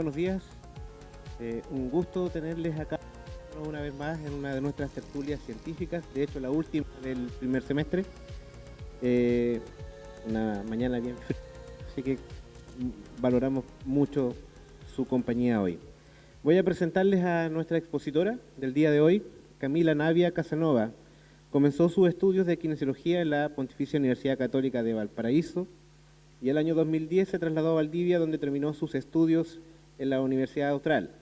buenos días. Un gusto tenerles acá una vez más en una de nuestras tertulias científicas, de hecho la última del primer semestre. Una mañana bien fría, así que valoramos mucho su compañía hoy. Voy a presentarles a nuestra expositora del día de hoy, Camila Navia Casanova. Comenzó sus estudios de kinesiología en la Pontificia Universidad Católica de Valparaíso y el año 2010 se trasladó a Valdivia, donde terminó sus estudios en la Universidad Austral.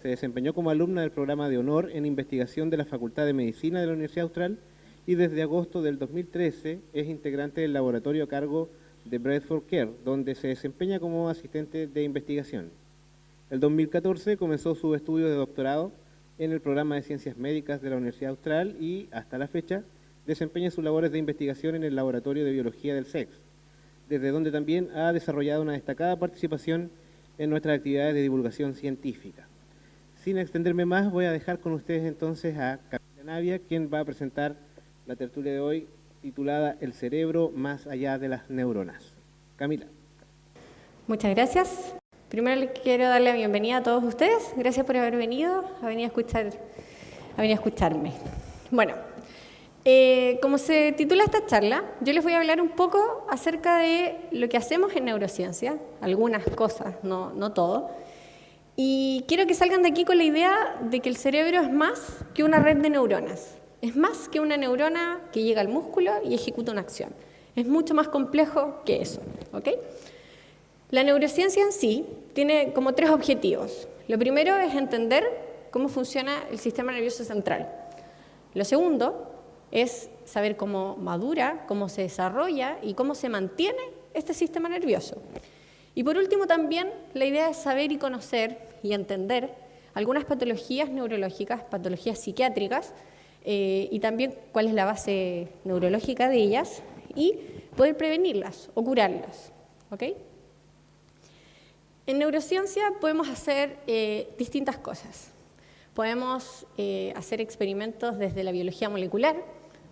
Se desempeñó como alumna del programa de honor en investigación de la Facultad de Medicina de la Universidad Austral y desde agosto del 2013 es integrante del laboratorio a cargo de Bradford Care, donde se desempeña como asistente de investigación. El 2014 comenzó sus estudios de doctorado en el programa de Ciencias Médicas de la Universidad Austral y, hasta la fecha, desempeña sus labores de investigación en el Laboratorio de Biología del SEX, desde donde también ha desarrollado una destacada participación en nuestras actividades de divulgación científica. Sin extenderme más, voy a dejar con ustedes entonces a Camila Navia, quien va a presentar la tertulia de hoy titulada El cerebro más allá de las neuronas. Camila. Muchas gracias. Primero les quiero dar la bienvenida a todos ustedes. Gracias por haber venido a venir a escucharme. Bueno, como se titula esta charla, yo les voy a hablar un poco acerca de lo que hacemos en neurociencia, algunas cosas, no todo. Y quiero que salgan de aquí con la idea de que el cerebro es más que una red de neuronas. Es más que una neurona que llega al músculo y ejecuta una acción. Es mucho más complejo que eso, ¿ok? La neurociencia en sí tiene como 3 objetivos. Lo primero es entender cómo funciona el sistema nervioso central. Lo segundo es saber cómo madura, cómo se desarrolla y cómo se mantiene este sistema nervioso. Y por último también la idea es saber y conocer y entender algunas patologías neurológicas, patologías psiquiátricas, y también cuál es la base neurológica de ellas y poder prevenirlas o curarlas, ¿ok? En neurociencia podemos hacer distintas cosas. Podemos hacer experimentos desde la biología molecular,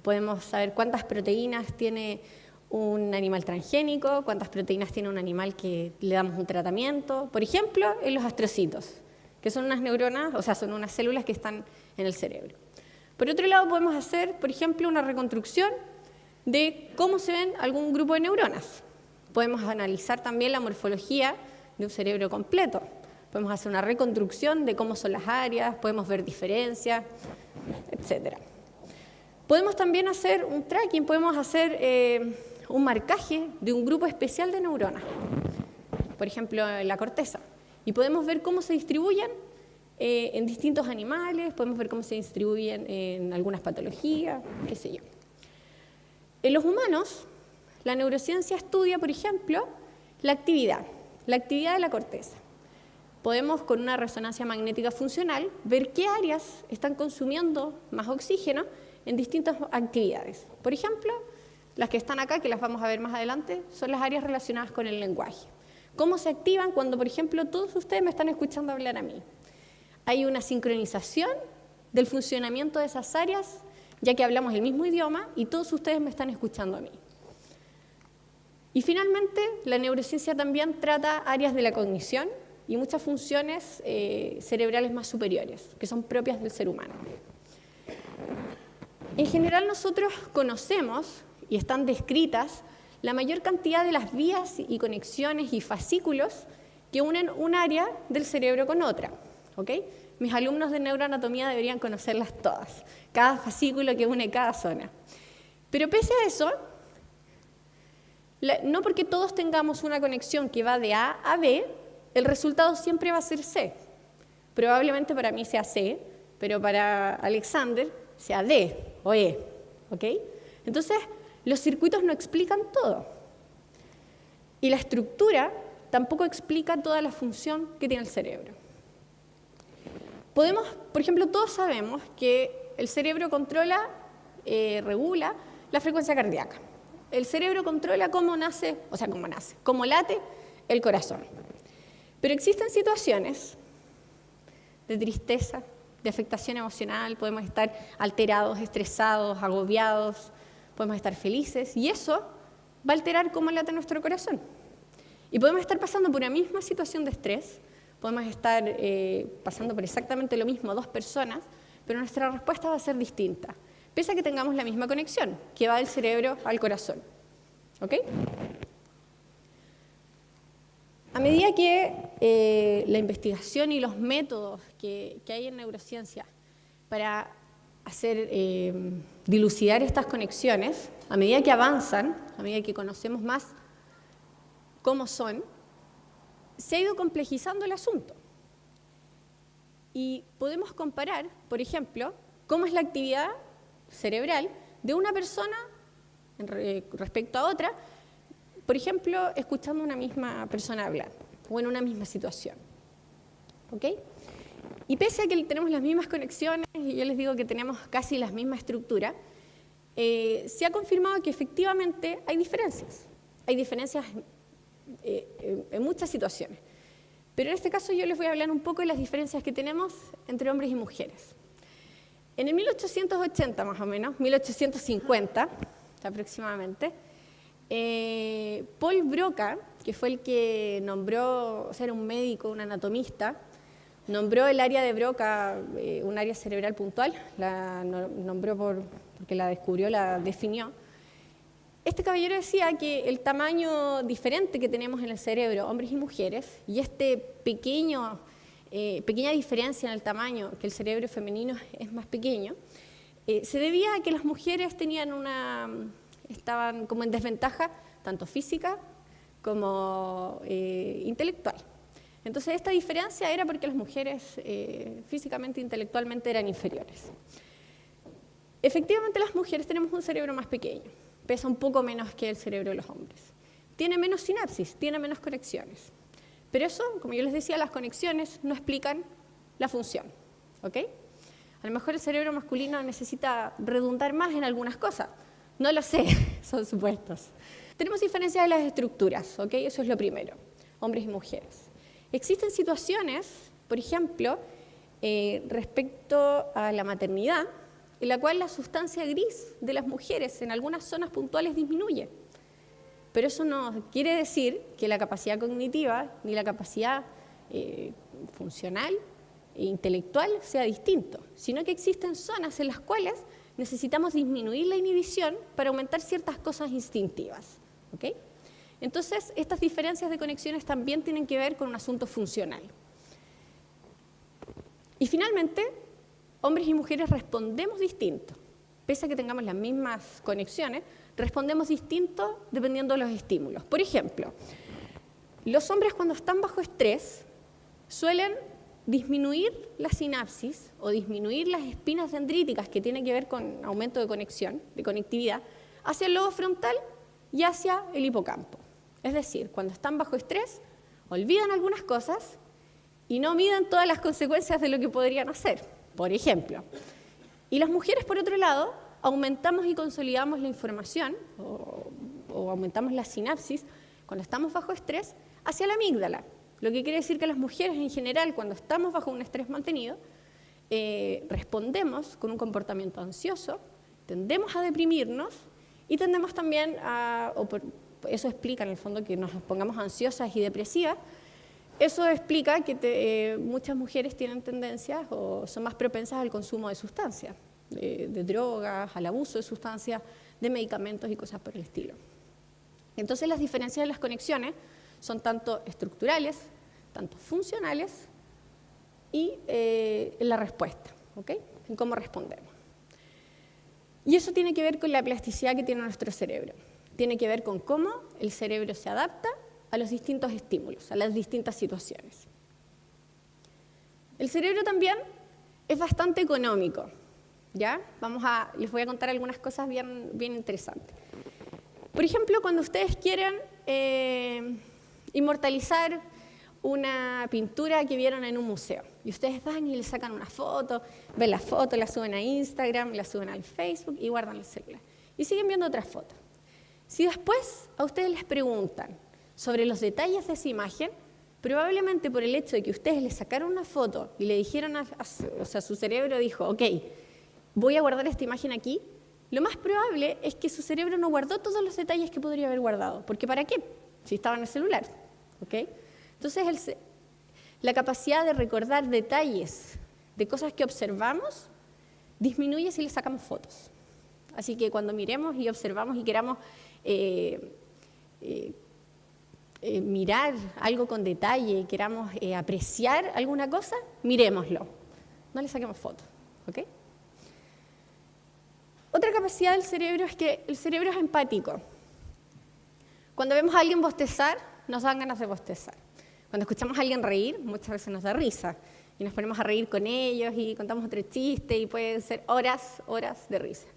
podemos saber cuántas proteínas tiene un animal transgénico, cuántas proteínas tiene un animal que le damos un tratamiento, por ejemplo, en los astrocitos, que son unas neuronas, o sea, son unas células que están en el cerebro. Por otro lado, podemos hacer, por ejemplo, una reconstrucción de cómo se ven algún grupo de neuronas. Podemos analizar también la morfología de un cerebro completo. Podemos hacer una reconstrucción de cómo son las áreas, podemos ver diferencias, etc. Podemos también hacer un tracking, podemos hacer un marcaje de un grupo especial de neuronas, por ejemplo, en la corteza. Y podemos ver cómo se distribuyen en distintos animales, podemos ver cómo se distribuyen en algunas patologías, qué sé yo. En los humanos, la neurociencia estudia, por ejemplo, la actividad de la corteza. Podemos, con una resonancia magnética funcional, ver qué áreas están consumiendo más oxígeno en distintas actividades. Por ejemplo, las que están acá, que las vamos a ver más adelante, son las áreas relacionadas con el lenguaje. ¿Cómo se activan cuando, por ejemplo, todos ustedes me están escuchando hablar a mí? Hay una sincronización del funcionamiento de esas áreas, ya que hablamos el mismo idioma y todos ustedes me están escuchando a mí. Y finalmente, la neurociencia también trata áreas de la cognición y muchas funciones cerebrales más superiores, que son propias del ser humano. En general, nosotros conocemos, y están descritas, la mayor cantidad de las vías y conexiones y fascículos que unen un área del cerebro con otra, ¿ok? Mis alumnos de neuroanatomía deberían conocerlas todas, cada fascículo que une cada zona. Pero pese a eso, no porque todos tengamos una conexión que va de A a B, el resultado siempre va a ser C. Probablemente para mí sea C, pero para Alexander sea D o E, ¿ok? Entonces, los circuitos no explican todo. Y la estructura tampoco explica toda la función que tiene el cerebro. Podemos, por ejemplo, todos sabemos que el cerebro controla, regula la frecuencia cardíaca. El cerebro controla cómo late el corazón. Pero existen situaciones de tristeza, de afectación emocional, podemos estar alterados, estresados, agobiados, podemos estar felices, y eso va a alterar cómo late nuestro corazón. Y podemos estar pasando por una misma situación de estrés, podemos estar pasando por exactamente lo mismo dos personas, pero nuestra respuesta va a ser distinta, pese a que tengamos la misma conexión, que va del cerebro al corazón. ¿Ok? A medida que la investigación y los métodos que hay en neurociencia para hacer dilucidar estas conexiones, a medida que avanzan, a medida que conocemos más cómo son, se ha ido complejizando el asunto. Y podemos comparar, por ejemplo, cómo es la actividad cerebral de una persona respecto a otra, por ejemplo, escuchando a una misma persona hablar o en una misma situación. ¿Ok? Y pese a que tenemos las mismas conexiones, y yo les digo que tenemos casi la misma estructura, se ha confirmado que efectivamente hay diferencias. Hay diferencias en muchas situaciones. Pero en este caso yo les voy a hablar un poco de las diferencias que tenemos entre hombres y mujeres. En el 1880 más o menos, 1850 aproximadamente, Paul Broca, que fue el que nombró, o sea, era un médico, un anatomista, nombró el área de Broca un área cerebral puntual, la nombró porque la descubrió, la definió. Este caballero decía que el tamaño diferente que tenemos en el cerebro, hombres y mujeres, y pequeña diferencia en el tamaño, que el cerebro femenino es más pequeño, se debía a que las mujeres estaban como en desventaja, tanto física como intelectual. Entonces esta diferencia era porque las mujeres físicamente e intelectualmente eran inferiores. Efectivamente las mujeres tenemos un cerebro más pequeño, pesa un poco menos que el cerebro de los hombres. Tiene menos sinapsis, tiene menos conexiones. Pero eso, como yo les decía, las conexiones no explican la función. ¿Ok? A lo mejor el cerebro masculino necesita redundar más en algunas cosas. No lo sé, son supuestos. Tenemos diferencias en las estructuras, ¿ok? Eso es lo primero, hombres y mujeres. Existen situaciones, por ejemplo, respecto a la maternidad, en la cual la sustancia gris de las mujeres en algunas zonas puntuales disminuye. Pero eso no quiere decir que la capacidad cognitiva ni la capacidad funcional e intelectual sea distinto, sino que existen zonas en las cuales necesitamos disminuir la inhibición para aumentar ciertas cosas instintivas. ¿Okay? Entonces, estas diferencias de conexiones también tienen que ver con un asunto funcional. Y finalmente, hombres y mujeres respondemos distinto. Pese a que tengamos las mismas conexiones, respondemos distinto dependiendo de los estímulos. Por ejemplo, los hombres cuando están bajo estrés suelen disminuir la sinapsis o disminuir las espinas dendríticas, que tiene que ver con aumento de conexión, de conectividad, hacia el lobo frontal y hacia el hipocampo. Es decir, cuando están bajo estrés, olvidan algunas cosas y no miden todas las consecuencias de lo que podrían hacer, por ejemplo. Y las mujeres, por otro lado, aumentamos y consolidamos la información o aumentamos la sinapsis cuando estamos bajo estrés hacia la amígdala. Lo que quiere decir que las mujeres en general, cuando estamos bajo un estrés mantenido, respondemos con un comportamiento ansioso, tendemos a deprimirnos y tendemos también eso explica en el fondo que nos pongamos ansiosas y depresivas. Eso explica que muchas mujeres tienen tendencias o son más propensas al consumo de sustancias, de drogas, al abuso de sustancias, de medicamentos y cosas por el estilo. Entonces las diferencias de las conexiones son tanto estructurales, tanto funcionales y en la respuesta, ¿ok? En cómo respondemos. Y eso tiene que ver con la plasticidad que tiene nuestro cerebro. Tiene que ver con cómo el cerebro se adapta a los distintos estímulos, a las distintas situaciones. El cerebro también es bastante económico, ¿ya? Les voy a contar algunas cosas bien interesantes. Por ejemplo, cuando ustedes quieren inmortalizar una pintura que vieron en un museo, y ustedes van y le sacan una foto, ven la foto, la suben a Instagram, la suben al Facebook y guardan el celular. Y siguen viendo otras fotos. Si después a ustedes les preguntan sobre los detalles de esa imagen, probablemente por el hecho de que ustedes le sacaron una foto y le dijeron, o sea, su cerebro dijo, ok, voy a guardar esta imagen aquí, lo más probable es que su cerebro no guardó todos los detalles que podría haber guardado. Porque ¿para qué? Si estaba en el celular. ¿Okay? Entonces, La capacidad de recordar detalles de cosas que observamos disminuye si le sacamos fotos. Así que cuando miremos y observamos y queramos mirar algo con detalle, queramos apreciar alguna cosa, miremoslo. No le saquemos fotos, ¿ok? Otra capacidad del cerebro es que el cerebro es empático. Cuando vemos a alguien bostezar, nos dan ganas de bostezar. Cuando escuchamos a alguien reír, muchas veces nos da risa. Y nos ponemos a reír con ellos y contamos otro chiste y pueden ser horas de risa.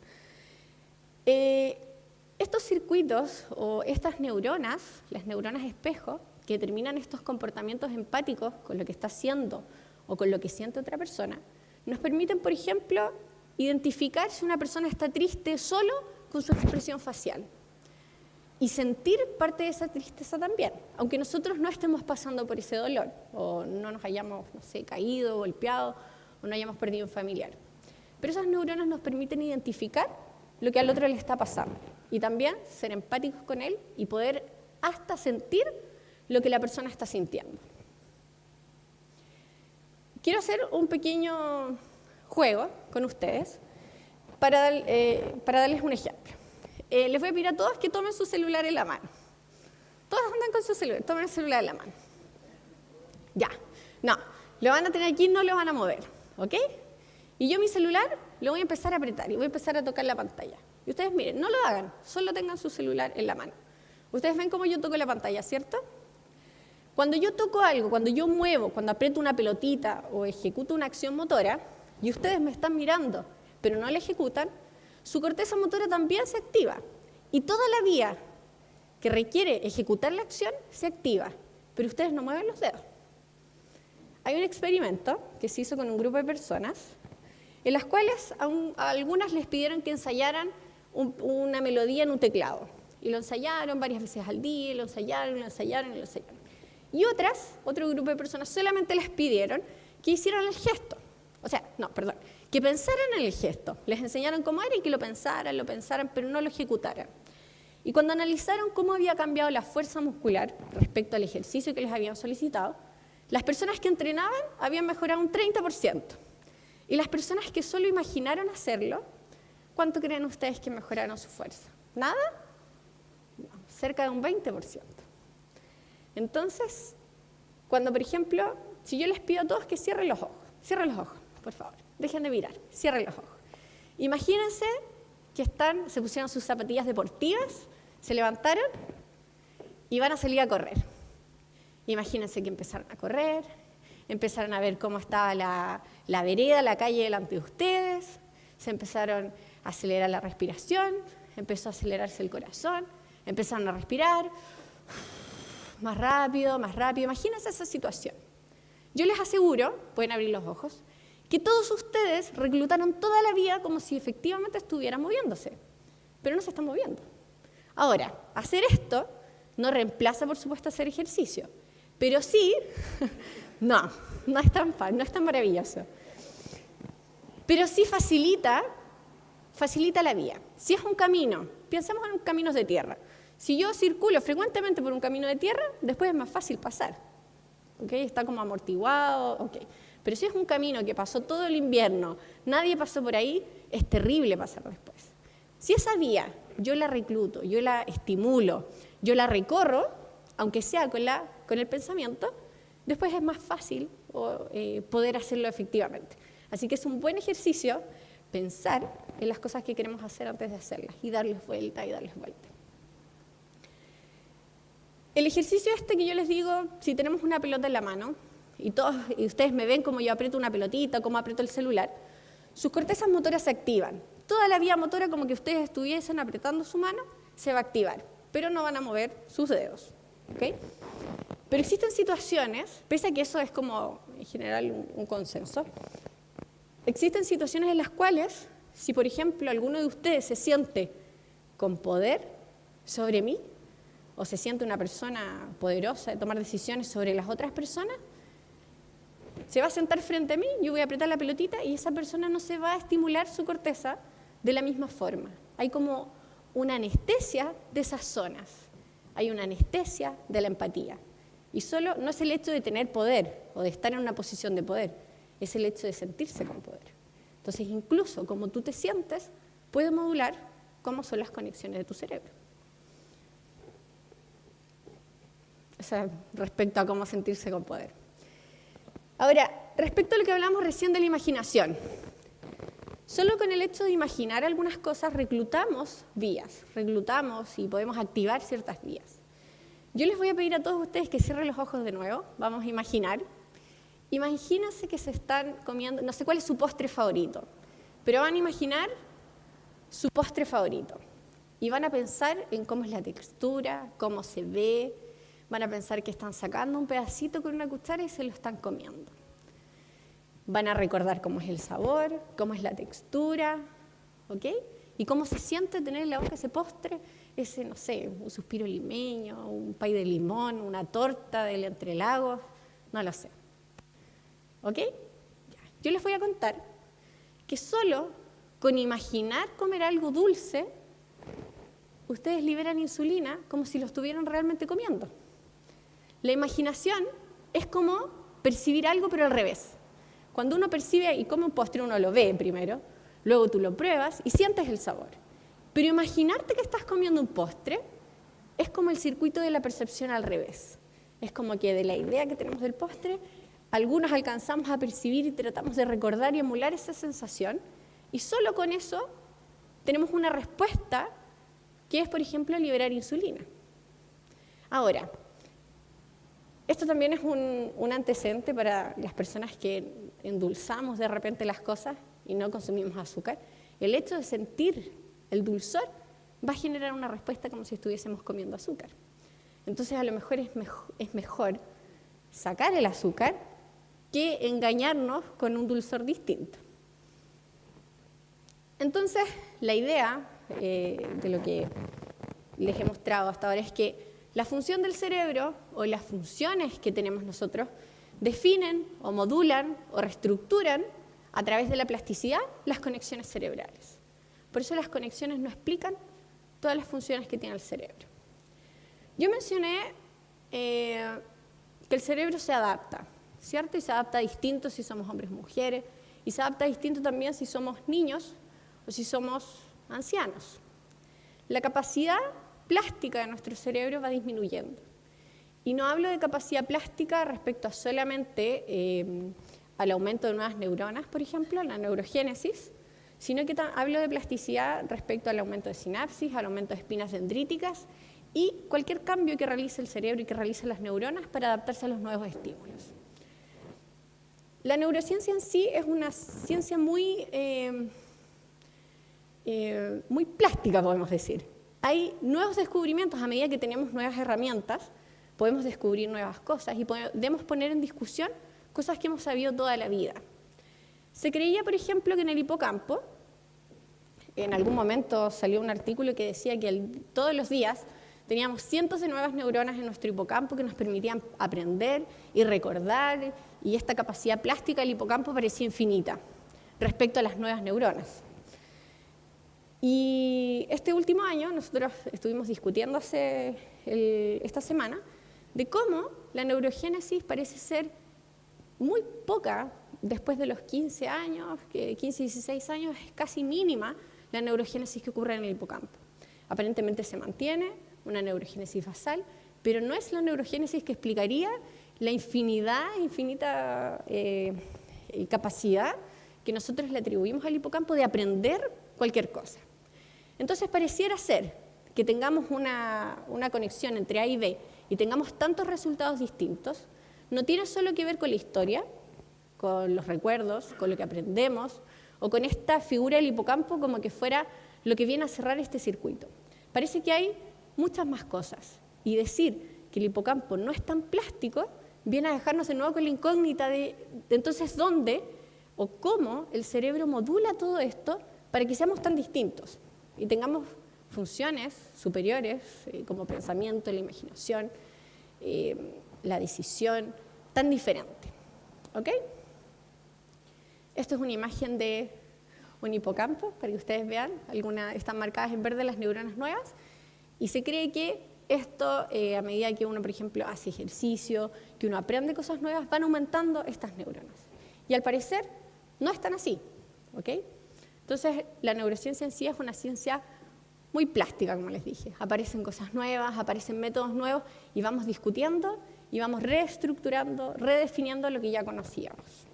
Estos circuitos o estas neuronas, las neuronas espejo, que determinan estos comportamientos empáticos con lo que está haciendo o con lo que siente otra persona, nos permiten, por ejemplo, identificar si una persona está triste solo con su expresión facial y sentir parte de esa tristeza también, aunque nosotros no estemos pasando por ese dolor o no nos hayamos, no sé, caído, golpeado o no hayamos perdido un familiar. Pero esas neuronas nos permiten identificar lo que al otro le está pasando y también ser empáticos con él y poder hasta sentir lo que la persona está sintiendo. Quiero hacer un pequeño juego con ustedes para darles un ejemplo. Les voy a pedir a todos que tomen su celular en la mano. Todos andan con su celular, tomen el celular en la mano. Ya, no, lo van a tener aquí, no lo van a mover, ¿ok? Y yo mi celular lo voy a empezar a apretar y voy a empezar a tocar la pantalla. Y ustedes miren, no lo hagan, solo tengan su celular en la mano. Ustedes ven cómo yo toco la pantalla, ¿cierto? Cuando yo toco algo, cuando yo muevo, cuando aprieto una pelotita o ejecuto una acción motora, y ustedes me están mirando, pero no la ejecutan, su corteza motora también se activa. Y toda la vía que requiere ejecutar la acción se activa, pero ustedes no mueven los dedos. Hay un experimento que se hizo con un grupo de personas, en las cuales a algunas les pidieron que ensayaran una melodía en un teclado. Y lo ensayaron varias veces al día, y lo ensayaron, y lo ensayaron, y lo ensayaron. Y otro grupo de personas solamente les pidieron que hicieran el gesto. Que pensaran en el gesto. Les enseñaron cómo era y que lo pensaran, pero no lo ejecutaran. Y cuando analizaron cómo había cambiado la fuerza muscular respecto al ejercicio que les habían solicitado, las personas que entrenaban habían mejorado un 30%. Y las personas que solo imaginaron hacerlo, ¿cuánto creen ustedes que mejoraron su fuerza? ¿Nada? No, cerca de un 20%. Entonces, cuando, por ejemplo, si yo les pido a todos que cierren los ojos, por favor, dejen de mirar, cierren los ojos. Imagínense que se pusieron sus zapatillas deportivas, se levantaron y van a salir a correr. Imagínense que empezaron a correr, empezaron a ver cómo estaba la vereda, la calle delante de ustedes, se empezaron a acelerar la respiración, empezó a acelerarse el corazón, empezaron a respirar más rápido, imagínense esa situación. Yo les aseguro, pueden abrir los ojos, que todos ustedes reclutaron toda la vida como si efectivamente estuvieran moviéndose, pero no se están moviendo. Ahora, hacer esto no reemplaza, por supuesto, hacer ejercicio, pero sí, no es tan maravilloso, pero sí facilita la vía. Si es un camino, pensemos en caminos de tierra. Si yo circulo frecuentemente por un camino de tierra, después es más fácil pasar. ¿Okay? Está como amortiguado, okay. Pero si es un camino que pasó todo el invierno, nadie pasó por ahí, es terrible pasar después. Si esa vía yo la recluto, yo la estimulo, yo la recorro, aunque sea con el pensamiento, después es más fácil poder hacerlo efectivamente. Así que es un buen ejercicio pensar en las cosas que queremos hacer antes de hacerlas y darles vuelta y darles vuelta. El ejercicio que yo les digo, si tenemos una pelota en la mano, y ustedes me ven como yo aprieto una pelotita, como aprieto el celular, sus cortezas motoras se activan. Toda la vía motora, como que ustedes estuviesen apretando su mano, se va a activar, pero no van a mover sus dedos. ¿Okay? Pero existen situaciones, pese a que eso es como en general un consenso, existen situaciones en las cuales, si por ejemplo alguno de ustedes se siente con poder sobre mí, o se siente una persona poderosa de tomar decisiones sobre las otras personas, se va a sentar frente a mí, yo voy a apretar la pelotita y esa persona no se va a estimular su corteza de la misma forma. Hay como una anestesia de esas zonas, hay una anestesia de la empatía. Y solo no es el hecho de tener poder o de estar en una posición de poder, es el hecho de sentirse con poder. Entonces, incluso como tú te sientes, puede modular cómo son las conexiones de tu cerebro. O sea, respecto a cómo sentirse con poder. Ahora, respecto a lo que hablamos recién de la imaginación, solo con el hecho de imaginar algunas cosas reclutamos vías, reclutamos y podemos activar ciertas vías. Yo les voy a pedir a todos ustedes que cierren los ojos de nuevo. Vamos a imaginar. Imagínense que se están comiendo, no sé cuál es su postre favorito, pero van a imaginar su postre favorito. Y van a pensar en cómo es la textura, cómo se ve. Van a pensar que están sacando un pedacito con una cuchara y se lo están comiendo. Van a recordar cómo es el sabor, cómo es la textura, ¿ok? Y cómo se siente tener en la boca ese postre, ese, no sé, un suspiro limeño, un pay de limón, una torta del Entrelagos, no lo sé. ¿Ok? Ya. Yo les voy a contar que solo con imaginar comer algo dulce, ustedes liberan insulina como si lo estuvieran realmente comiendo. La imaginación es como percibir algo, pero al revés. Cuando uno percibe y come un postre, uno lo ve primero, luego tú lo pruebas y sientes el sabor. Pero imaginarte que estás comiendo un postre es como el circuito de la percepción al revés. Es como que de la idea que tenemos del postre, algunos alcanzamos a percibir y tratamos de recordar y emular esa sensación, y solo con eso tenemos una respuesta que es, por ejemplo, liberar insulina. Ahora, esto también es un antecedente para las personas que endulzamos de repente las cosas y no consumimos azúcar. El hecho de sentir el dulzor va a generar una respuesta como si estuviésemos comiendo azúcar. Entonces, a lo mejor es mejor sacar el azúcar que engañarnos con un dulzor distinto. Entonces, la idea de lo que les he mostrado hasta ahora es que la función del cerebro o las funciones que tenemos nosotros definen o modulan o reestructuran a través de la plasticidad las conexiones cerebrales. Por eso las conexiones no explican todas las funciones que tiene el cerebro. Yo mencioné que el cerebro se adapta, ¿cierto? Y se adapta distinto si somos hombres o mujeres, y se adapta distinto también si somos niños o si somos ancianos. La capacidad plástica de nuestro cerebro va disminuyendo. Y no hablo de capacidad plástica respecto a solamente al aumento de nuevas neuronas, por ejemplo, la neurogénesis, sino que hablo de plasticidad respecto al aumento de sinapsis, al aumento de espinas dendríticas y cualquier cambio que realice el cerebro y que realicen las neuronas para adaptarse a los nuevos estímulos. La neurociencia en sí es una ciencia muy plástica, podemos decir. Hay nuevos descubrimientos a medida que tenemos nuevas herramientas, podemos descubrir nuevas cosas y podemos poner en discusión cosas que hemos sabido toda la vida. Se creía, por ejemplo, que en el hipocampo, en algún momento salió un artículo que decía que todos los días teníamos cientos de nuevas neuronas en nuestro hipocampo que nos permitían aprender y recordar, y esta capacidad plástica del hipocampo parecía infinita respecto a las nuevas neuronas. Y este último año nosotros estuvimos discutiendo esta semana de cómo la neurogénesis parece ser muy poca después de los 15 años, que 15 y 16 años es casi mínima la neurogénesis que ocurre en el hipocampo. Aparentemente se mantiene una neurogénesis basal, pero no es la neurogénesis que explicaría la infinita capacidad que nosotros le atribuimos al hipocampo de aprender cualquier cosa. Entonces pareciera ser que tengamos una conexión entre A y B y tengamos tantos resultados distintos, no tiene solo que ver con la historia, con los recuerdos, con lo que aprendemos, o con esta figura del hipocampo como que fuera lo que viene a cerrar este circuito. Parece que hay muchas más cosas, y decir que el hipocampo no es tan plástico viene a dejarnos de nuevo con la incógnita de entonces dónde o cómo el cerebro modula todo esto para que seamos tan distintos y tengamos funciones superiores como pensamiento, la imaginación, la decisión, tan diferente. ¿Ok? Esto es una imagen de un hipocampo, para que ustedes vean, están marcadas en verde las neuronas nuevas, y se cree que esto, a medida que uno, por ejemplo, hace ejercicio, que uno aprende cosas nuevas, van aumentando estas neuronas. Y al parecer no es tan así, ¿ok? Entonces, la neurociencia en sí es una ciencia muy plástica, como les dije. Aparecen cosas nuevas, aparecen métodos nuevos y vamos discutiendo y vamos reestructurando, redefiniendo lo que ya conocíamos.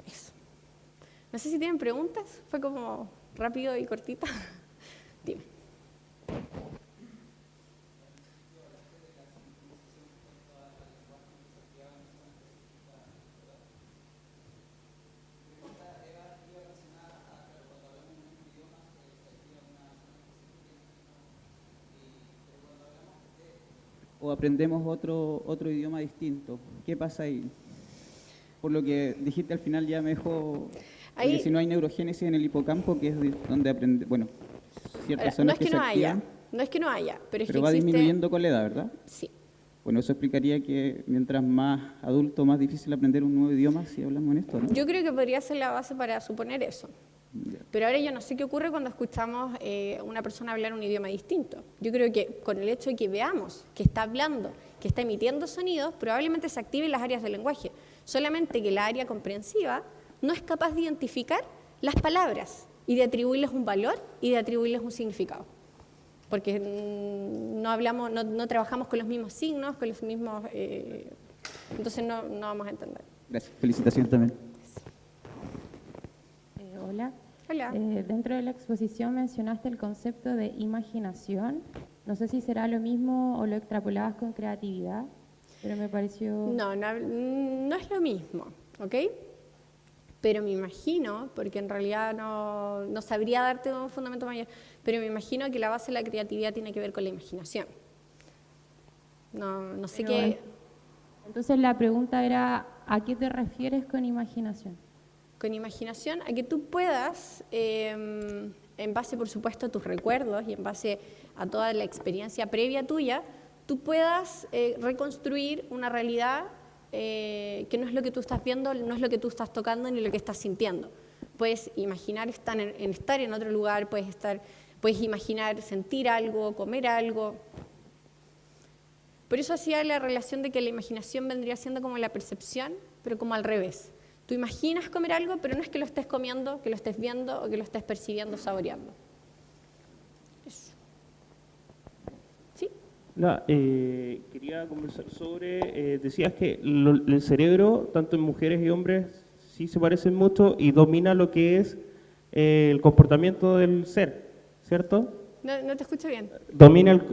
Eso. No sé si tienen preguntas, fue como rápido y cortita. Dime. O aprendemos otro idioma distinto. ¿Qué pasa ahí? Por lo que dijiste al final ya me dejó... Ahí, porque si no hay neurogénesis en el hipocampo, que es donde aprende... Bueno, ciertas no zonas es que se no haya, activan, no es que no haya, pero es pero que va existe... disminuyendo con la edad, ¿verdad? Sí. Bueno, eso explicaría que mientras más adulto, más difícil aprender un nuevo idioma, si hablamos en esto, ¿no? Yo creo que podría ser la base para suponer eso. Ya. Pero ahora yo no sé qué ocurre cuando escuchamos a una persona hablar un idioma distinto. Yo creo que con el hecho de que veamos que está hablando, que está emitiendo sonidos, probablemente se activen las áreas del lenguaje. Solamente que la área comprensiva no es capaz de identificar las palabras y de atribuirles un valor y de atribuirles un significado. Porque no hablamos, no trabajamos con los mismos signos, con los mismos... entonces no vamos a entender. Gracias. Felicitaciones también. Hola. Hola. Dentro de la exposición mencionaste el concepto de imaginación. No sé si será lo mismo o lo extrapolabas con creatividad, pero me pareció... No es lo mismo, ¿ok? Pero me imagino, porque en realidad no sabría darte un fundamento mayor, pero me imagino que la base de la creatividad tiene que ver con la imaginación. No sé qué... Entonces la pregunta era, ¿a qué te refieres con imaginación? Con imaginación, a que tú puedas, en base por supuesto a tus recuerdos y en base a toda la experiencia previa tuya, tú puedas reconstruir una realidad que no es lo que tú estás viendo, no es lo que tú estás tocando ni lo que estás sintiendo. Puedes imaginar estar en otro lugar, puedes imaginar sentir algo, comer algo. Por eso hacía la relación de que la imaginación vendría siendo como la percepción, pero como al revés. Tú imaginas comer algo, pero no es que lo estés comiendo, que lo estés viendo o que lo estés percibiendo, saboreando. Eso. ¿Sí? Quería conversar sobre, decías que el cerebro, tanto en mujeres y hombres, sí se parecen mucho y domina lo que es el comportamiento del ser, ¿cierto? No te escucho bien.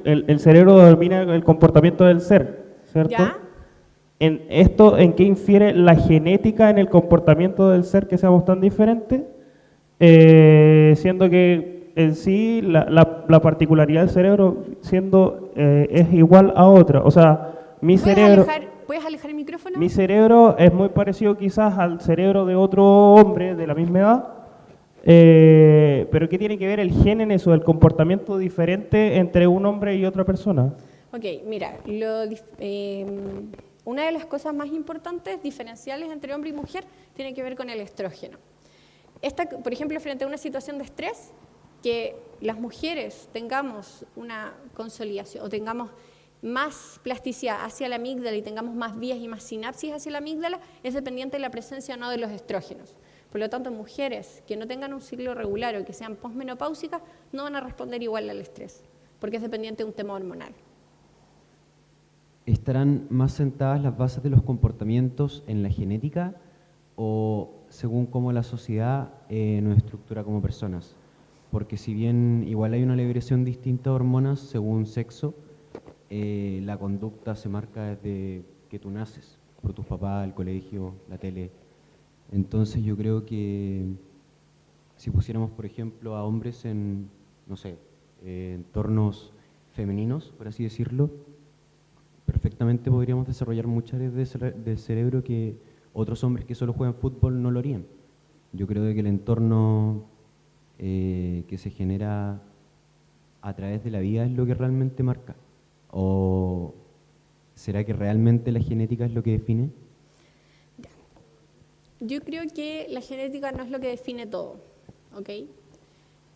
El cerebro domina el comportamiento del ser, ¿cierto? ¿Ya? ¿En qué infiere la genética en el comportamiento del ser que seamos tan diferentes? Siendo que en sí la particularidad del cerebro es igual a otra. O sea, ¿Puedes alejar el micrófono? mi cerebro es muy parecido quizás al cerebro de otro hombre de la misma edad, pero ¿qué tiene que ver el gen en eso, el comportamiento diferente entre un hombre y otra persona? Ok, mira, una de las cosas más importantes, diferenciales entre hombre y mujer, tiene que ver con el estrógeno. Por ejemplo, frente a una situación de estrés, que las mujeres tengamos una consolidación o tengamos más plasticidad hacia la amígdala y tengamos más vías y más sinapsis hacia la amígdala, es dependiente de la presencia o no de los estrógenos. Por lo tanto, mujeres que no tengan un ciclo regular o que sean posmenopáusicas no van a responder igual al estrés, porque es dependiente de un tema hormonal. ¿Estarán más sentadas las bases de los comportamientos en la genética o según cómo la sociedad nos estructura como personas? Porque si bien igual hay una liberación distinta de hormonas según sexo, la conducta se marca desde que tú naces, por tus papás, el colegio, la tele. Entonces yo creo que si pusiéramos, por ejemplo, a hombres en, no sé, entornos femeninos, por así decirlo, perfectamente podríamos desarrollar muchas áreas del cerebro que otros hombres que solo juegan fútbol no lo harían. Yo creo que el entorno que se genera a través de la vida es lo que realmente marca. ¿O será que realmente la genética es lo que define? Yo creo que la genética no es lo que define todo, ¿ok?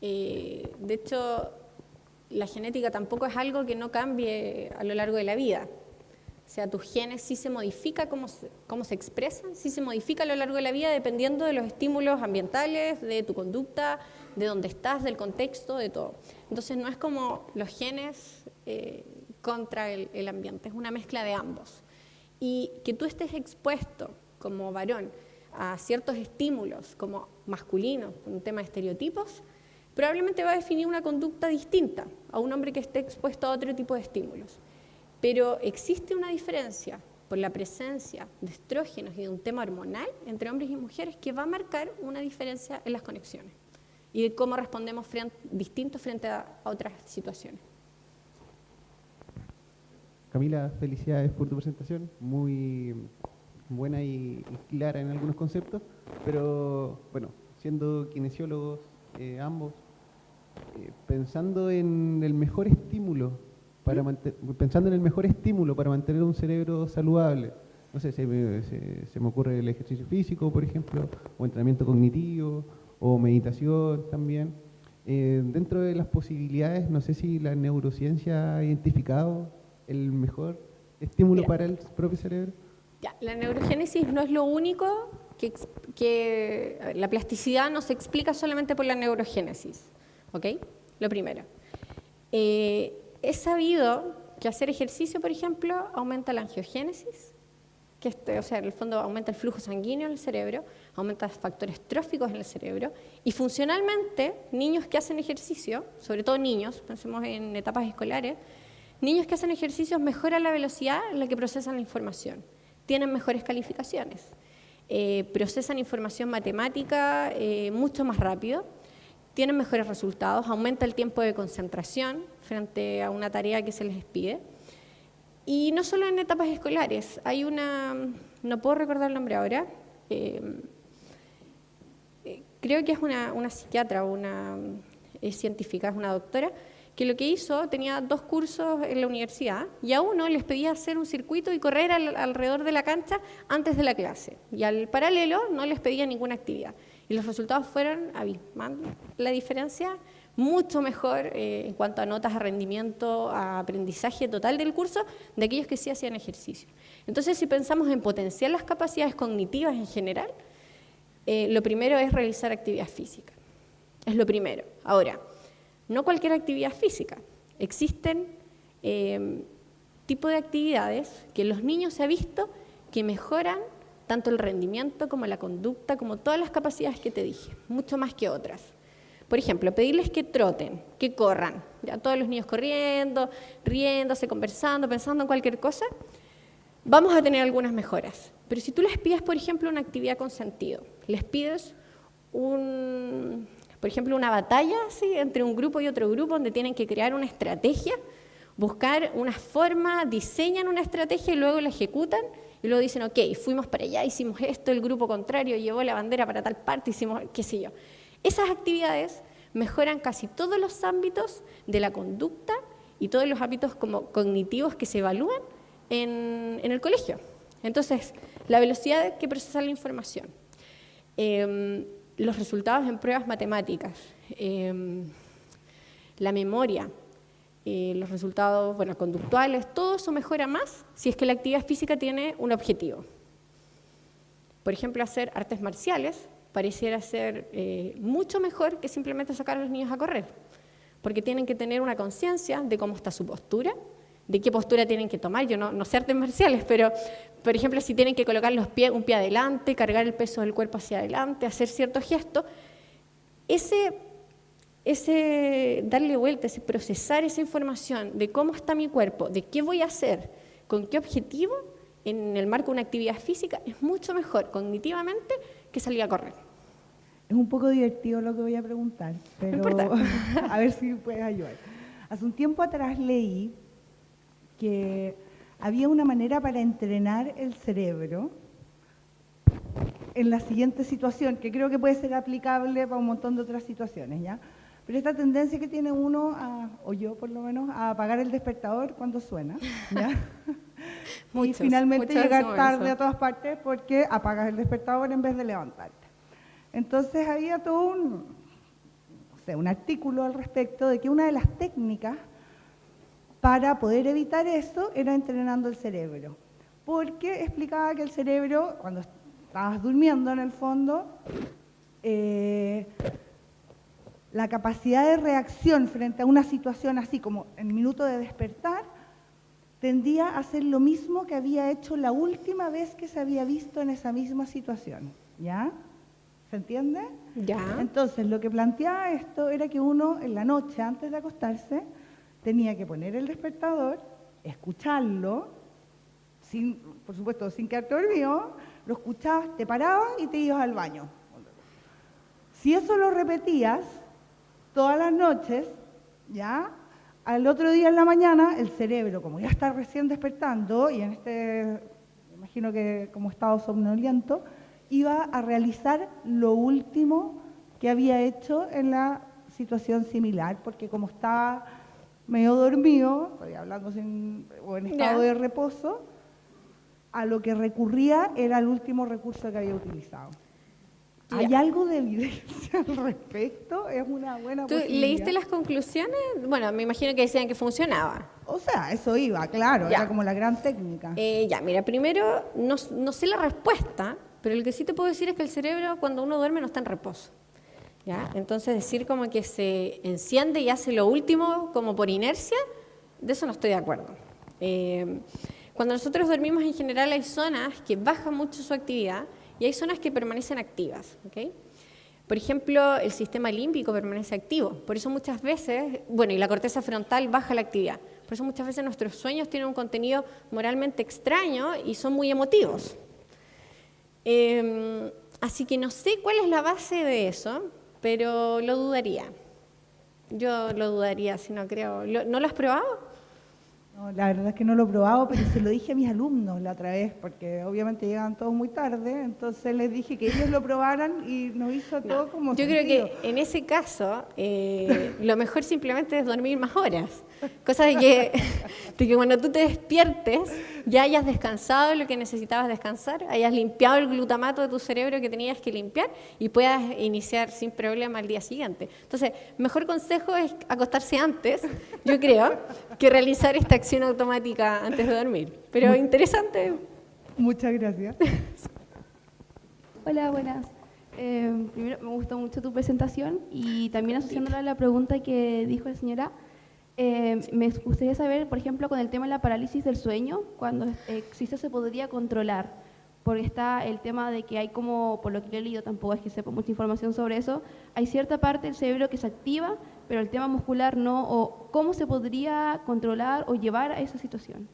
De hecho, la genética tampoco es algo que no cambie a lo largo de la vida. O sea, tus genes sí se modifican, cómo se expresan, sí se modifica a lo largo de la vida dependiendo de los estímulos ambientales, de tu conducta, de dónde estás, del contexto, de todo. Entonces no es como los genes contra el ambiente, es una mezcla de ambos. Y que tú estés expuesto como varón a ciertos estímulos como masculinos, un tema de estereotipos, probablemente va a definir una conducta distinta a un hombre que esté expuesto a otro tipo de estímulos. Pero existe una diferencia por la presencia de estrógenos y de un tema hormonal entre hombres y mujeres que va a marcar una diferencia en las conexiones y de cómo respondemos distintos frente a otras situaciones. Camila, felicidades por tu presentación, muy buena y clara en algunos conceptos, pero bueno, siendo kinesiólogos ambos, pensando en el mejor estímulo para mantener un cerebro saludable, no sé, se me ocurre el ejercicio físico, por ejemplo, o entrenamiento cognitivo, o meditación también. Dentro de las posibilidades, no sé si la neurociencia ha identificado el mejor estímulo para el propio cerebro. Ya, la neurogénesis no es lo único que la plasticidad no se explica solamente por la neurogénesis, ¿ok? Lo primero. Es sabido que hacer ejercicio, por ejemplo, aumenta la angiogénesis, o sea, en el fondo aumenta el flujo sanguíneo en el cerebro, aumenta factores tróficos en el cerebro, y funcionalmente, niños que hacen ejercicio, sobre todo niños, pensemos en etapas escolares, niños que hacen ejercicios mejoran la velocidad en la que procesan la información, tienen mejores calificaciones, procesan información matemática mucho más rápido, tienen mejores resultados, aumenta el tiempo de concentración frente a una tarea que se les pide. Y no solo en etapas escolares, hay una, no puedo recordar el nombre ahora, creo que es una psiquiatra, es científica, es una doctora, que lo que hizo, tenía 2 cursos en la universidad y a uno les pedía hacer un circuito y correr alrededor de la cancha antes de la clase. Y al paralelo no les pedía ninguna actividad. Y los resultados fueron abismantes. La diferencia, mucho mejor en cuanto a notas, a rendimiento, a aprendizaje total del curso, de aquellos que sí hacían ejercicio. Entonces, si pensamos en potenciar las capacidades cognitivas en general, lo primero es realizar actividad física. Es lo primero. Ahora, no cualquier actividad física. Existen tipos de actividades que en los niños se ha visto que mejoran tanto el rendimiento como la conducta, como todas las capacidades que te dije, mucho más que otras. Por ejemplo, pedirles que troten, que corran, ya todos los niños corriendo, riéndose, conversando, pensando en cualquier cosa, vamos a tener algunas mejoras. Pero si tú les pides, por ejemplo, una actividad con sentido, les pides por ejemplo, una batalla ¿sí? entre un grupo y otro grupo donde tienen que crear una estrategia, buscar una forma, diseñan una estrategia y luego la ejecutan y luego dicen, ok, fuimos para allá, hicimos esto, el grupo contrario llevó la bandera para tal parte, hicimos qué sé yo. Esas actividades mejoran casi todos los ámbitos de la conducta y todos los ámbitos como cognitivos que se evalúan en el colegio. Entonces, la velocidad que procesa la información, los resultados en pruebas matemáticas, la memoria, los resultados conductuales, todo eso mejora más si es que la actividad física tiene un objetivo. Por ejemplo, hacer artes marciales pareciera ser mucho mejor que simplemente sacar a los niños a correr, porque tienen que tener una conciencia de cómo está su postura, de qué postura tienen que tomar. Yo no sé artes marciales, pero, por ejemplo, si tienen que colocar un pie adelante, cargar el peso del cuerpo hacia adelante, hacer ciertos gestos, ese darle vuelta, ese procesar esa información de cómo está mi cuerpo, de qué voy a hacer, con qué objetivo, en el marco de una actividad física, es mucho mejor cognitivamente que salir a correr. Es un poco divertido lo que voy a preguntar, pero No importa. a ver si puedes ayudar. Hace un tiempo atrás leí que había una manera para entrenar el cerebro en la siguiente situación, que creo que puede ser aplicable para un montón de otras situaciones, ¿ya? Pero esta tendencia que tiene uno, o yo por lo menos, a apagar el despertador cuando suena, ¿ya? Y finalmente llegar tarde a todas partes porque apagas el despertador en vez de levantarte. Entonces había todo un artículo al respecto de que una de las técnicas para poder evitar eso era entrenando el cerebro. Porque explicaba que el cerebro, cuando estabas durmiendo en el fondo, la capacidad de reacción frente a una situación así como en el minuto de despertar, tendía a hacer lo mismo que había hecho la última vez que se había visto en esa misma situación. ¿Ya? ¿Se entiende? Ya. Entonces, lo que planteaba esto era que uno, en la noche, antes de acostarse, tenía que poner el despertador, escucharlo, por supuesto, sin quedarte dormido, lo escuchabas, te parabas y te ibas al baño. Si eso lo repetías todas las noches, ¿ya? Al otro día en la mañana, el cerebro, como ya está recién despertando, y en me imagino que como estado somnoliento, iba a realizar lo último que había hecho en la situación similar, porque como estaba medio dormido, estoy hablando o en estado de reposo, a lo que recurría era el último recurso que había utilizado. ¿Hay algo de evidencia al respecto? Es una buena ¿Tú posibilidad. leíste las conclusiones? Bueno, me imagino que decían que funcionaba. O sea, eso iba, claro, Ya. era como la gran técnica. Ya, mira, primero, no sé la respuesta, pero lo que sí te puedo decir es que el cerebro cuando uno duerme no está en reposo. ¿Ya? Entonces decir como que se enciende y hace lo último como por inercia, de eso no estoy de acuerdo. Cuando nosotros dormimos en general hay zonas que bajan mucho su actividad y hay zonas que permanecen activas. ¿Okay? Por ejemplo, el sistema límbico permanece activo, por eso muchas veces, y la corteza frontal baja la actividad. Por eso muchas veces nuestros sueños tienen un contenido moralmente extraño y son muy emotivos. Así que no sé cuál es la base de eso, pero lo dudaría. Yo lo dudaría, si no creo. ¿No lo has probado? No, la verdad es que no lo he probado, pero se lo dije a mis alumnos la otra vez, porque obviamente llegaban todos muy tarde, entonces les dije que ellos lo probaran y nos hizo todo como Yo sentido. creo que en ese caso lo mejor simplemente es dormir más horas. Cosa de que cuando tú te despiertes ya hayas descansado lo que necesitabas descansar, hayas limpiado el glutamato de tu cerebro que tenías que limpiar y puedas iniciar sin problema el día siguiente. Entonces, mejor consejo es acostarse antes, yo creo, que realizar esta acción automática antes de dormir. Pero interesante. Muchas gracias. Hola, buenas. Primero, me gustó mucho tu presentación y también asociándola a la pregunta que dijo la señora, me gustaría saber, por ejemplo, con el tema de la parálisis del sueño, cuando existe se podría controlar, porque está el tema de que hay como, por lo que yo he leído, tampoco es que sepa mucha información sobre eso, hay cierta parte del cerebro que se activa, pero el tema muscular no, o cómo se podría controlar o llevar a esa situación.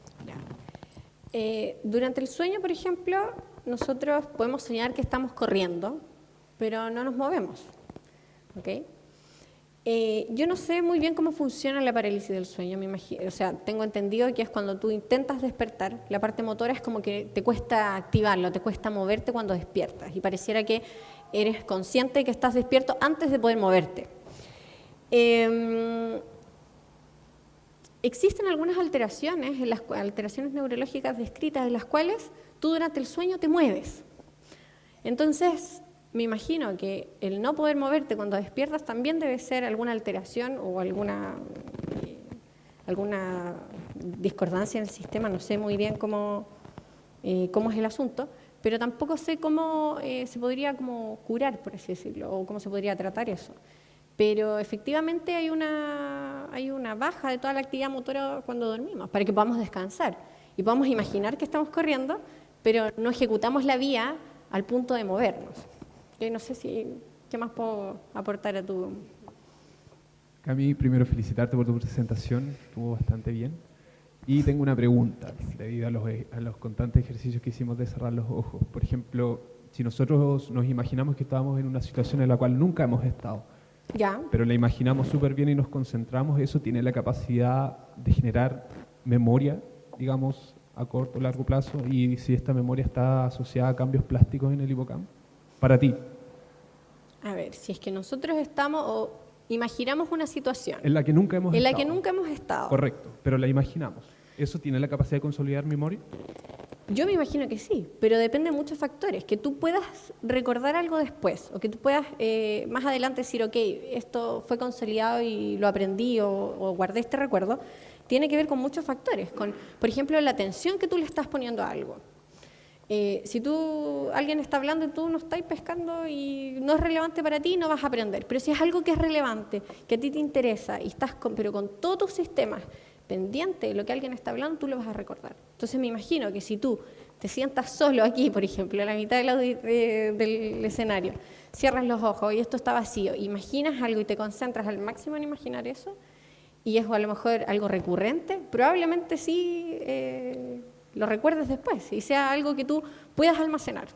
Durante el sueño, por ejemplo, nosotros podemos soñar que estamos corriendo, pero no nos movemos. ¿Okay? Yo no sé muy bien cómo funciona la parálisis del sueño, me imagino, o sea, tengo entendido que es cuando tú intentas despertar, la parte motora es como que te cuesta activarlo, te cuesta moverte cuando despiertas y pareciera que eres consciente de que estás despierto antes de poder moverte. Existen algunas alteraciones, alteraciones neurológicas descritas en las cuales tú durante el sueño te mueves. Entonces, me imagino que el no poder moverte cuando despiertas también debe ser alguna alteración o alguna discordancia en el sistema, no sé muy bien cómo es el asunto, pero tampoco sé cómo se podría como curar, por así decirlo, o cómo se podría tratar eso. Pero efectivamente hay una baja de toda la actividad motora cuando dormimos, para que podamos descansar y podamos imaginar que estamos corriendo, pero no ejecutamos la vía al punto de movernos. Yo no sé qué más puedo aportar a tu... Cami, primero felicitarte por tu presentación, estuvo bastante bien. Y tengo una pregunta, debido a los constantes ejercicios que hicimos de cerrar los ojos. Por ejemplo, si nosotros nos imaginamos que estábamos en una situación en la cual nunca hemos estado, Ya. pero la imaginamos súper bien y nos concentramos, eso tiene la capacidad de generar memoria, digamos, a corto o largo plazo, y si esta memoria está asociada a cambios plásticos en el hipocampo. Para ti. A ver, si es que nosotros estamos o imaginamos una situación En la que nunca hemos en la estado. que nunca hemos estado. Correcto, pero la imaginamos. ¿Eso tiene la capacidad de consolidar memoria? Yo me imagino que sí, pero depende de muchos factores. Que tú puedas recordar algo después, o que tú puedas más adelante decir, ok, esto fue consolidado y lo aprendí o guardé este recuerdo, tiene que ver con muchos factores. Con, por ejemplo, la atención que tú le estás poniendo a algo. Si alguien está hablando y tú no estás pescando y no es relevante para ti, no vas a aprender. Pero si es algo que es relevante, que a ti te interesa y estás pero con todos tus sistemas pendiente de lo que alguien está hablando, tú lo vas a recordar. Entonces me imagino que si tú te sientas solo aquí, por ejemplo, a la mitad del escenario, cierras los ojos y esto está vacío, imaginas algo y te concentras al máximo en imaginar eso, y es a lo mejor algo recurrente, probablemente sí lo recuerdes después y sea algo que tú puedas almacenar.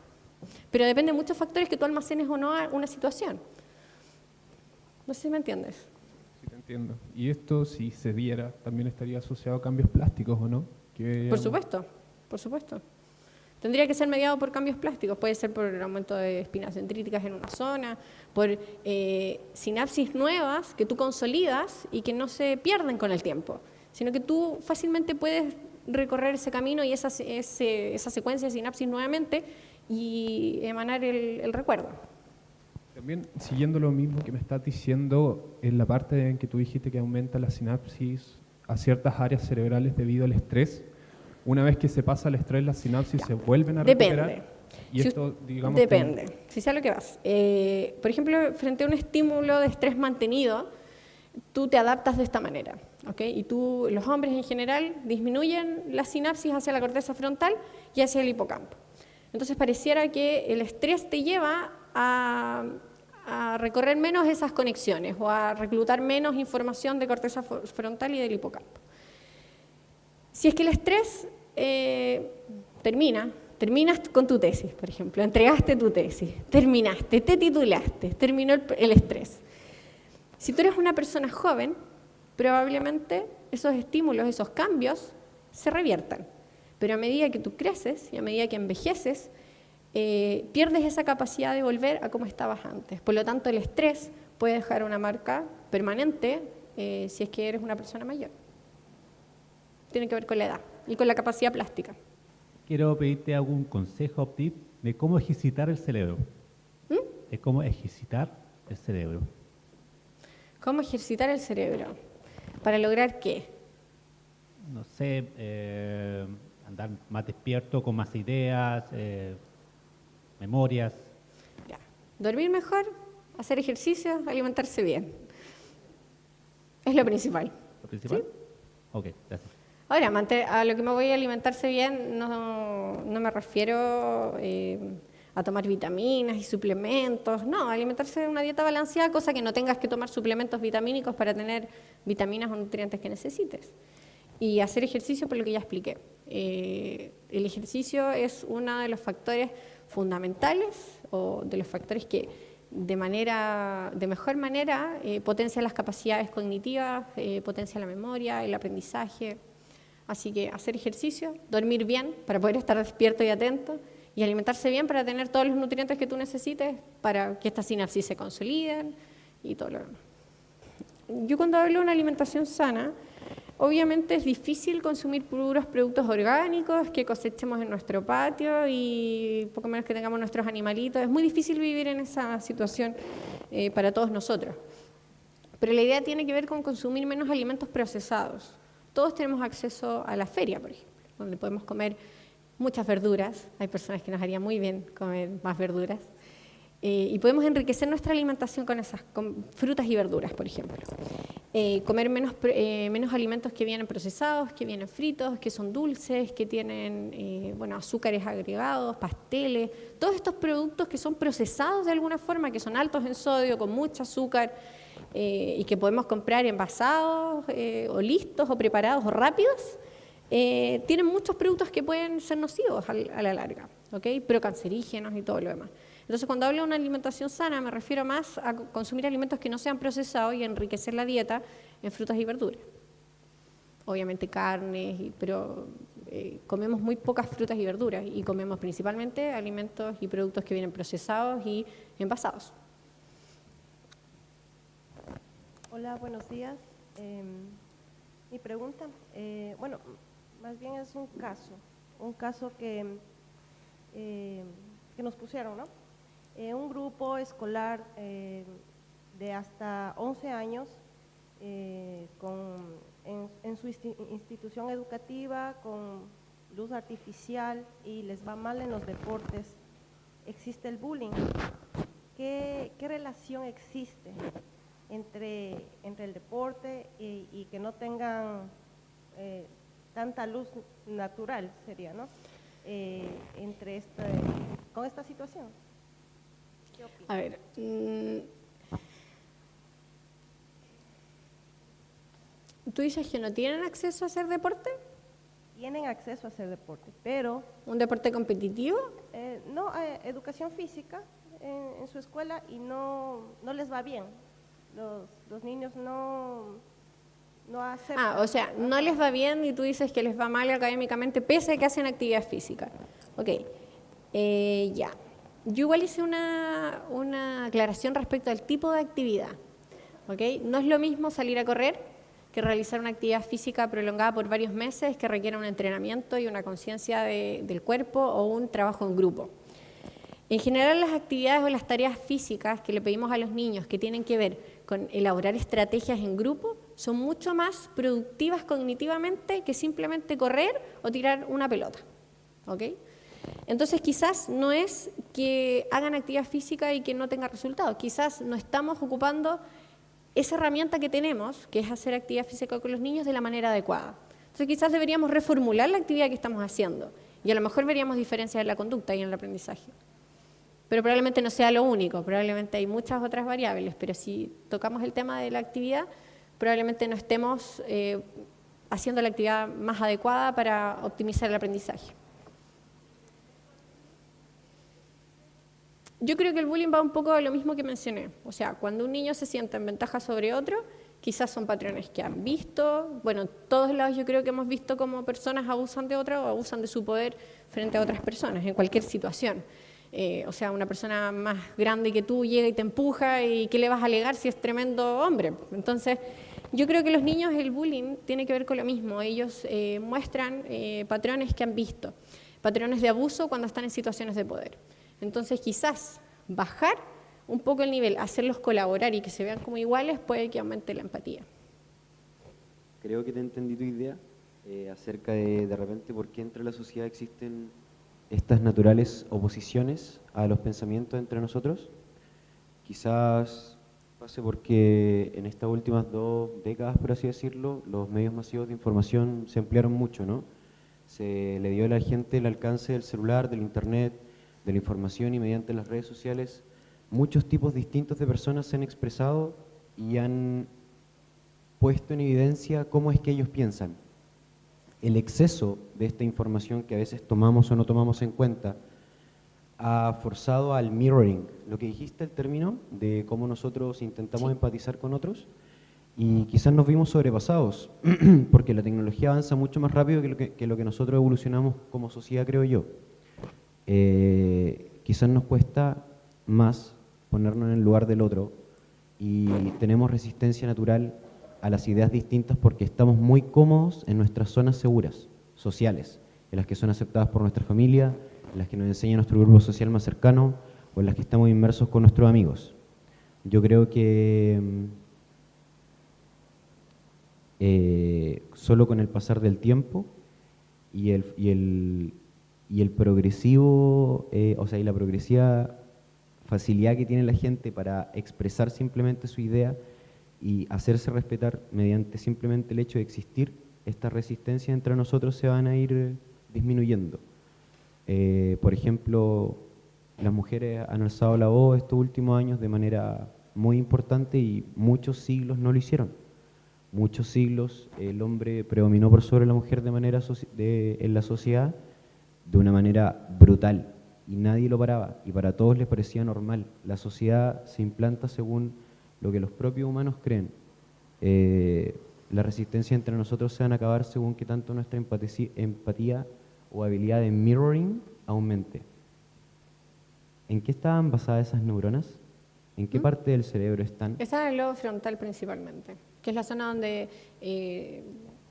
Pero depende de muchos factores que tú almacenes o no una situación. No sé si me entiendes. Sí, te entiendo. Y esto, si se diera, también estaría asociado a cambios plásticos, ¿o no? Por supuesto, por supuesto. Tendría que ser mediado por cambios plásticos. Puede ser por el aumento de espinas dendríticas en una zona, por sinapsis nuevas que tú consolidas y que no se pierden con el tiempo, sino que tú fácilmente puedes recorrer ese camino y esa secuencia de sinapsis nuevamente y emanar el recuerdo. También, siguiendo lo mismo que me estás diciendo, en la parte en que tú dijiste que aumenta la sinapsis a ciertas áreas cerebrales debido al estrés, una vez que se pasa el estrés, las sinapsis se vuelven a recuperar. Depende. Y esto, digamos, depende. Si sabes lo que vas. Por ejemplo, frente a un estímulo de estrés mantenido, tú te adaptas de esta manera, ¿ok? Y los hombres en general disminuyen la sinapsis hacia la corteza frontal y hacia el hipocampo. Entonces pareciera que el estrés te lleva a recorrer menos esas conexiones o a reclutar menos información de corteza frontal y del hipocampo. Si es que el estrés terminas con tu tesis, por ejemplo, entregaste tu tesis, terminaste, te titulaste, terminó el estrés. Si tú eres una persona joven, probablemente esos estímulos, esos cambios, se reviertan. Pero a medida que tú creces y a medida que envejeces, pierdes esa capacidad de volver a como estabas antes. Por lo tanto, el estrés puede dejar una marca permanente si es que eres una persona mayor. Tiene que ver con la edad y con la capacidad plástica. Quiero pedirte algún consejo o tip de cómo ejercitar el cerebro. De cómo ejercitar el cerebro. ¿Cómo ejercitar el cerebro? ¿Para lograr qué? No sé, andar más despierto, con más ideas, memorias. Ya. Dormir mejor, hacer ejercicio, alimentarse bien. Es lo principal. ¿Lo principal? ¿Sí? Ok, gracias. Ahora, a lo que me voy a alimentarse bien no me refiero a tomar vitaminas y suplementos. No, alimentarse de una dieta balanceada, cosa que no tengas que tomar suplementos vitamínicos para tener vitaminas o nutrientes que necesites. Y hacer ejercicio por lo que ya expliqué. El ejercicio es uno de los factores fundamentales o de los factores que de mejor manera potencia las capacidades cognitivas, potencia la memoria, el aprendizaje. Así que hacer ejercicio, dormir bien para poder estar despierto y atento y alimentarse bien para tener todos los nutrientes que tú necesites para que estas sinapsis se consoliden y todo lo demás. Yo cuando hablo de una alimentación sana, obviamente es difícil consumir puros productos orgánicos que cosechemos en nuestro patio y poco menos que tengamos nuestros animalitos. Es muy difícil vivir en esa situación para todos nosotros. Pero la idea tiene que ver con consumir menos alimentos procesados. Todos tenemos acceso a la feria, por ejemplo, donde podemos comer muchas verduras. Hay personas que nos haría muy bien comer más verduras. Y podemos enriquecer nuestra alimentación con frutas y verduras, por ejemplo. Comer menos alimentos que vienen procesados, que vienen fritos, que son dulces, que tienen azúcares agregados, pasteles. Todos estos productos que son procesados de alguna forma, que son altos en sodio, con mucho azúcar, y que podemos comprar envasados o listos o preparados o rápidos, tienen muchos productos que pueden ser nocivos a la larga, ¿okay? Procancerígenos y todo lo demás. Entonces, cuando hablo de una alimentación sana, me refiero más a consumir alimentos que no sean procesados y enriquecer la dieta en frutas y verduras. Obviamente carnes, pero comemos muy pocas frutas y verduras y comemos principalmente alimentos y productos que vienen procesados y envasados. Hola, buenos días. Mi pregunta, más bien es un caso un caso que nos pusieron, ¿no? Un grupo escolar de hasta 11 años en su institución educativa con luz artificial y les va mal en los deportes. Existe el bullying. ¿Qué relación existe entre el deporte y que no tengan tanta luz natural, sería, ¿no? Con esta situación? ¿Qué opinas? A ver, ¿tú dices que no tienen acceso a hacer deporte? Tienen acceso a hacer deporte, pero... ¿Un deporte competitivo? No, educación física en su escuela y no les va bien. Los niños no aceptan. O sea, no les va bien y tú dices que les va mal académicamente pese a que hacen actividad física. Ok, ya. Yo igual hice una aclaración respecto al tipo de actividad. ¿Okay? No es lo mismo salir a correr que realizar una actividad física prolongada por varios meses que requiere un entrenamiento y una conciencia del cuerpo o un trabajo en grupo. En general, las actividades o las tareas físicas que le pedimos a los niños que tienen que ver con elaborar estrategias en grupo son mucho más productivas cognitivamente que simplemente correr o tirar una pelota. ¿Okay? Entonces, quizás no es que hagan actividad física y que no tenga resultados. Quizás no estamos ocupando esa herramienta que tenemos, que es hacer actividad física con los niños, de la manera adecuada. Entonces, quizás deberíamos reformular la actividad que estamos haciendo y a lo mejor veríamos diferencias en la conducta y en el aprendizaje. Pero probablemente no sea lo único, probablemente hay muchas otras variables, pero si tocamos el tema de la actividad, probablemente no estemos haciendo la actividad más adecuada para optimizar el aprendizaje. Yo creo que el bullying va un poco a lo mismo que mencioné. O sea, cuando un niño se siente en ventaja sobre otro, quizás son patrones que han visto. Bueno, todos lados yo creo que hemos visto cómo personas abusan de otras o abusan de su poder frente a otras personas, en cualquier situación. O sea, una persona más grande que tú llega y te empuja y ¿qué le vas a alegar si es tremendo hombre? Entonces, yo creo que los niños, el bullying tiene que ver con lo mismo. Ellos muestran patrones que han visto, patrones de abuso cuando están en situaciones de poder. Entonces, quizás bajar un poco el nivel, hacerlos colaborar y que se vean como iguales, puede que aumente la empatía. Creo que te entendí tu idea acerca de repente por qué entre la sociedad existen estas naturales oposiciones a los pensamientos entre nosotros. Quizás pase porque en estas últimas 2 décadas, por así decirlo, los medios masivos de información se ampliaron mucho, ¿no? Se le dio a la gente el alcance del celular, del internet, de la información, y mediante las redes sociales muchos tipos distintos de personas se han expresado y han puesto en evidencia cómo es que ellos piensan. El exceso de esta información que a veces tomamos o no tomamos en cuenta ha forzado al mirroring, lo que dijiste, el término de cómo nosotros intentamos empatizar con otros, y quizás nos vimos sobrepasados porque la tecnología avanza mucho más rápido que lo que nosotros evolucionamos como sociedad, creo yo. Quizás nos cuesta más ponernos en el lugar del otro y tenemos resistencia natural a las ideas distintas porque estamos muy cómodos en nuestras zonas seguras, sociales, en las que son aceptadas por nuestra familia, en las que nos enseña nuestro grupo social más cercano o en las que estamos inmersos con nuestros amigos. Yo creo que solo con el pasar del tiempo y el progresivo, y la progresiva facilidad que tiene la gente para expresar simplemente su idea y hacerse respetar mediante simplemente el hecho de existir, esta resistencia entre nosotros se van a ir disminuyendo. Por ejemplo, las mujeres han alzado la voz estos últimos años de manera muy importante y muchos siglos no lo hicieron. Muchos siglos el hombre predominó por sobre la mujer en la sociedad de una manera brutal y nadie lo paraba y para todos les parecía normal. La sociedad se implanta según lo que los propios humanos creen. La resistencia entre nosotros se van a acabar según que tanto nuestra empatía o habilidad de mirroring aumente. ¿En qué estaban basadas esas neuronas? ¿En qué parte del cerebro están? Está en el lobo frontal principalmente, que es la zona donde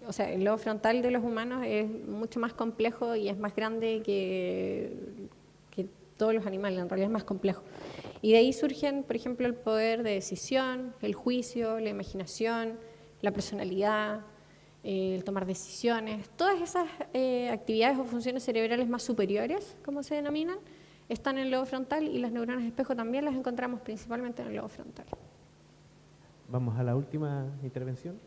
o sea, el lobo frontal de los humanos es mucho más complejo y es más grande que todos los animales, en realidad es más complejo. Y de ahí surgen, por ejemplo, el poder de decisión, el juicio, la imaginación, la personalidad, el tomar decisiones. Todas esas actividades o funciones cerebrales más superiores, como se denominan, están en el lobo frontal, y las neuronas espejo también las encontramos principalmente en el lobo frontal. Vamos a la última intervención.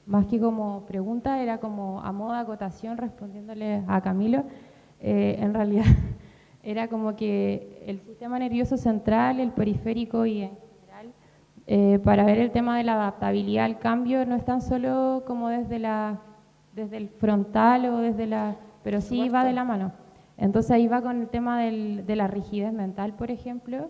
Más que como pregunta, era como a modo de acotación respondiéndole a Camilo. En realidad era como que el sistema nervioso central, el periférico y en general, para ver el tema de la adaptabilidad al cambio, no es tan solo como desde el frontal o pero sí va de la mano. Entonces ahí va con el tema de la rigidez mental, por ejemplo,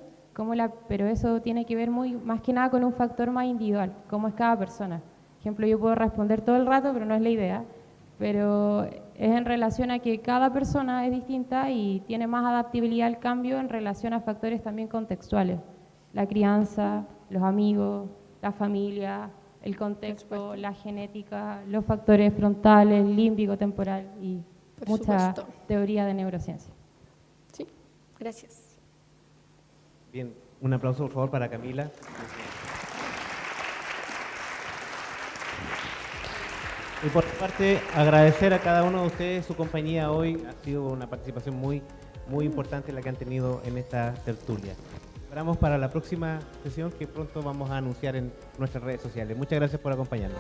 pero eso tiene que ver más que nada con un factor más individual, cómo es cada persona. Por ejemplo, yo puedo responder todo el rato, pero no es la idea, pero es en relación a que cada persona es distinta y tiene más adaptabilidad al cambio en relación a factores también contextuales, la crianza, los amigos, la familia, el contexto, la genética, los factores frontales, límbico, temporal y mucha teoría de neurociencia. Sí, gracias. Bien, un aplauso por favor para Camila. Y por mi parte, agradecer a cada uno de ustedes su compañía hoy. Ha sido una participación muy importante la que han tenido en esta tertulia. Esperamos para la próxima sesión que pronto vamos a anunciar en nuestras redes sociales. Muchas gracias por acompañarnos.